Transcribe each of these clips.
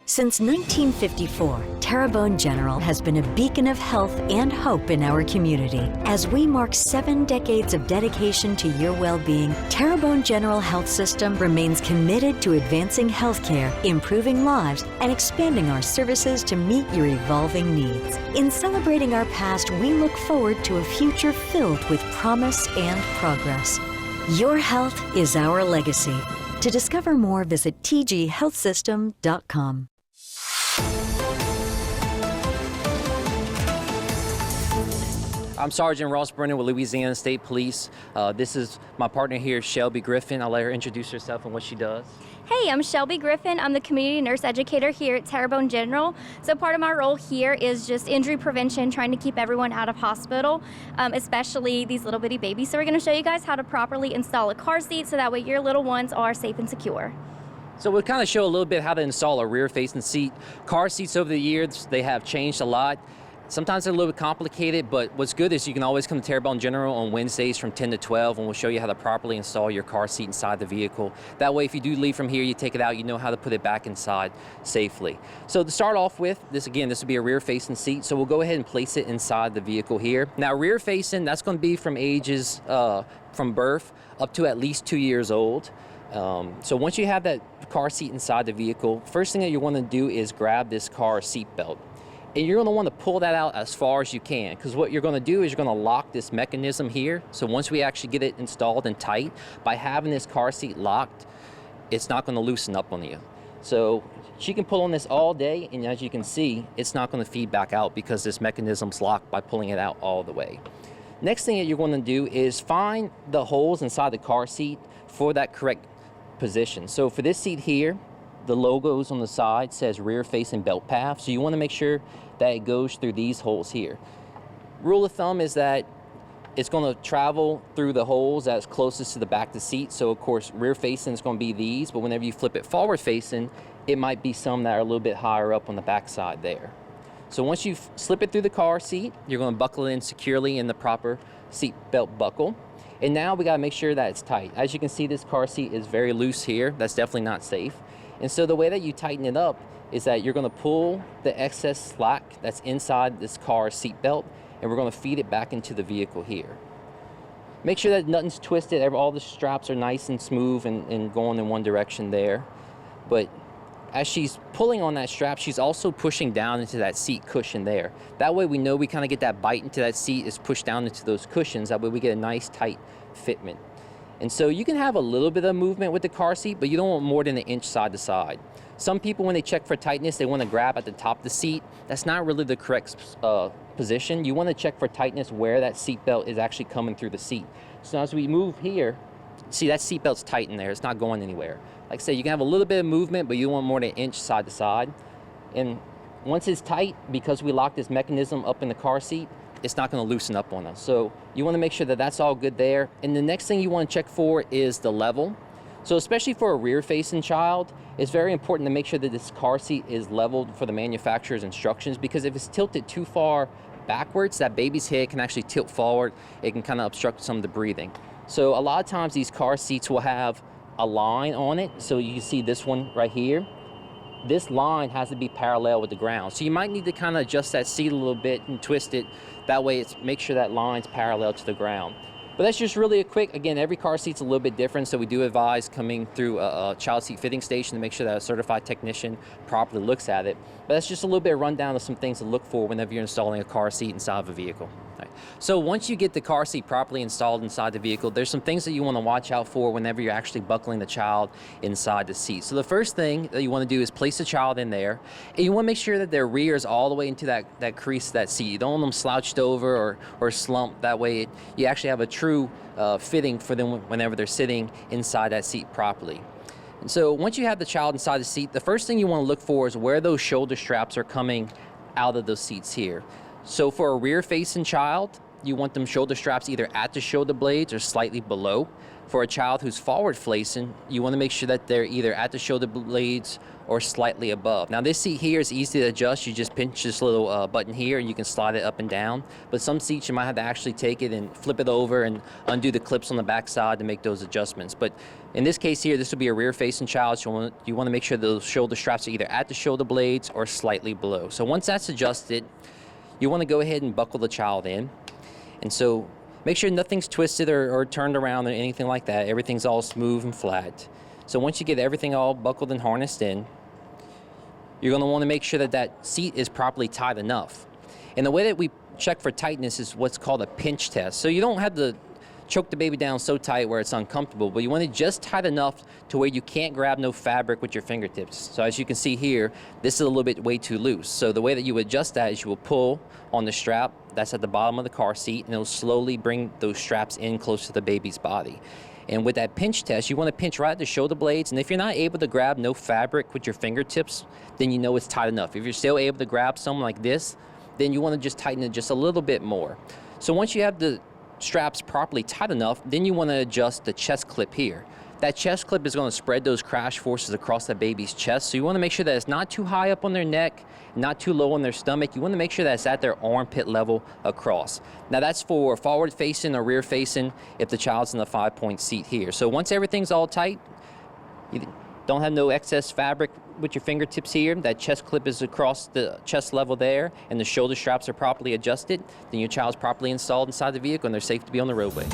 Since 1954, Terrebonne General has been a beacon of health and hope in our community. As we mark 7 decades of dedication to your well-being, Terrebonne General Health System remains committed to advancing healthcare, improving lives, and expanding our services to meet your evolving needs. In celebrating our past, we look forward to a future filled with promise and progress. Your health is our legacy. To discover more, visit tghealthsystem.com. I'm Sergeant Ross Brennan with Louisiana State Police. This is my partner here, Shelby Griffin. I'll let her introduce herself and what she does. Hey, I'm Shelby Griffin. I'm the community nurse educator here at Terrebonne General. So part of my role here is just injury prevention, trying to keep everyone out of hospital, especially these little bitty babies. So we're going to show you guys how to properly install a car seat so that way your little ones are safe and secure. So we'll kind of show a little bit how to install a rear-facing seat. Car seats over the years, they have changed a lot. Sometimes they're a little bit complicated, but what's good is you can always come to Terrebonne General on Wednesdays from 10 to 12, and we'll show you how to properly install your car seat inside the vehicle. That way, if you do leave from here, you take it out, you know how to put it back inside safely. So to start off with, this will be a rear-facing seat, so we'll go ahead and place it inside the vehicle here. Now, rear-facing, that's going to be from ages from birth up to at least 2 years old. So once you have that car seat inside the vehicle, first thing that you want to do is grab this car seat belt. And you're going to want to pull that out as far as you can, because what you're going to do is you're going to lock this mechanism here. So once we actually get it installed and tight, by having this car seat locked, it's not going to loosen up on you. So she can pull on this all day, and as you can see, it's not going to feed back out because this mechanism's locked by pulling it out all the way. Next thing that you're going to do is find the holes inside the car seat for that correct position. So for this seat here, the logos on the side says rear facing belt path. So you want to make sure that it goes through these holes here. Rule of thumb is that it's going to travel through the holes that's closest to the back of the seat. So of course, rear facing is going to be these, but whenever you flip it forward facing, it might be some that are a little bit higher up on the back side there. So once you slip it through the car seat, you're going to buckle it in securely in the proper seat belt buckle. And now we got to make sure that it's tight. As you can see, this car seat is very loose here. That's definitely not safe. And so the way that you tighten it up is that you're going to pull the excess slack that's inside this car seat belt, and we're going to feed it back into the vehicle here. Make sure that nothing's twisted. All the straps are nice and smooth and going in one direction there. But as she's pulling on that strap, she's also pushing down into that seat cushion there. That way we know we kind of get that bite into that seat, is pushed down into those cushions. That way we get a nice tight fitment. And so you can have a little bit of movement with the car seat, but you don't want more than an inch side to side. Some people, when they check for tightness, they want to grab at the top of the seat. That's not really the correct position. You want to check for tightness where that seat belt is actually coming through the seat. So as we move here, see that seat belt's tight in there. It's not going anywhere. Like I said, you can have a little bit of movement, but you don't want more than an inch side to side. And once it's tight, because we lock this mechanism up in the car seat, it's not going to loosen up on us. So you want to make sure that that's all good there. And the next thing you want to check for is the level. So especially for a rear-facing child, it's very important to make sure that this car seat is leveled for the manufacturer's instructions, because if it's tilted too far backwards, that baby's head can actually tilt forward. It can kind of obstruct some of the breathing. So a lot of times these car seats will have a line on it. So you can see this one right here. This line has to be parallel with the ground. So you might need to kind of adjust that seat a little bit and twist it. That way make sure that line's parallel to the ground. But that's just really a quick, again, every car seat's a little bit different, so we do advise coming through a child seat fitting station to make sure that a certified technician properly looks at it. But that's just a little bit of rundown of some things to look for whenever you're installing a car seat inside of a vehicle. Right. So once you get the car seat properly installed inside the vehicle, there's some things that you want to watch out for whenever you're actually buckling the child inside the seat. So the first thing that you want to do is place the child in there, and you want to make sure that their rear is all the way into that crease of that seat. You don't want them slouched over or slumped. That way you actually have a true fitting for them whenever they're sitting inside that seat properly. And so once you have the child inside the seat, the first thing you want to look for is where those shoulder straps are coming out of those seats here. So for a rear-facing child, you want them shoulder straps either at the shoulder blades or slightly below. For a child who's forward-facing, you want to make sure that they're either at the shoulder blades or slightly above. Now this seat here is easy to adjust. You just pinch this little button here and you can slide it up and down. But some seats you might have to actually take it and flip it over and undo the clips on the back side to make those adjustments. But in this case here, this will be a rear facing child, so you want to make sure those shoulder straps are either at the shoulder blades or slightly below. So once that's adjusted, you want to go ahead and buckle the child in. And so make sure nothing's twisted or turned around or anything like that. Everything's all smooth and flat. So once you get everything all buckled and harnessed in, you're going to want to make sure that that seat is properly tight enough. And the way that we check for tightness is what's called a pinch test. So you don't have to choke the baby down so tight where it's uncomfortable, but you want it just tight enough to where you can't grab no fabric with your fingertips. So as you can see here, this is a little bit way too loose. So the way that you adjust that is you will pull on the strap that's at the bottom of the car seat, and it'll slowly bring those straps in close to the baby's body. And with that pinch test, you want to pinch right at the shoulder blades, and if you're not able to grab no fabric with your fingertips, then you know it's tight enough. If you're still able to grab something like this, then you want to just tighten it just a little bit more. So once you have the straps properly tight enough, then you want to adjust the chest clip here. That chest clip is going to spread those crash forces across that baby's chest, so you want to make sure that it's not too high up on their neck, not too low on their stomach. You want to make sure that it's at their armpit level across. Now that's for forward facing or rear facing if the child's in the 5-point seat here. So once everything's all tight, you don't have no excess fabric with your fingertips here, that chest clip is across the chest level there, and the shoulder straps are properly adjusted, then your child's properly installed inside the vehicle and they're safe to be on the roadway.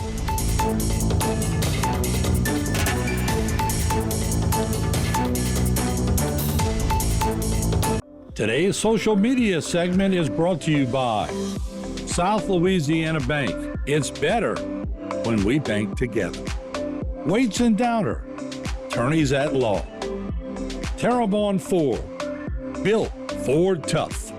Today's social media segment is brought to you by South Louisiana Bank. It's better when we bank together. Waits and Downer, attorneys at law. Terrebonne Ford, built Ford tough.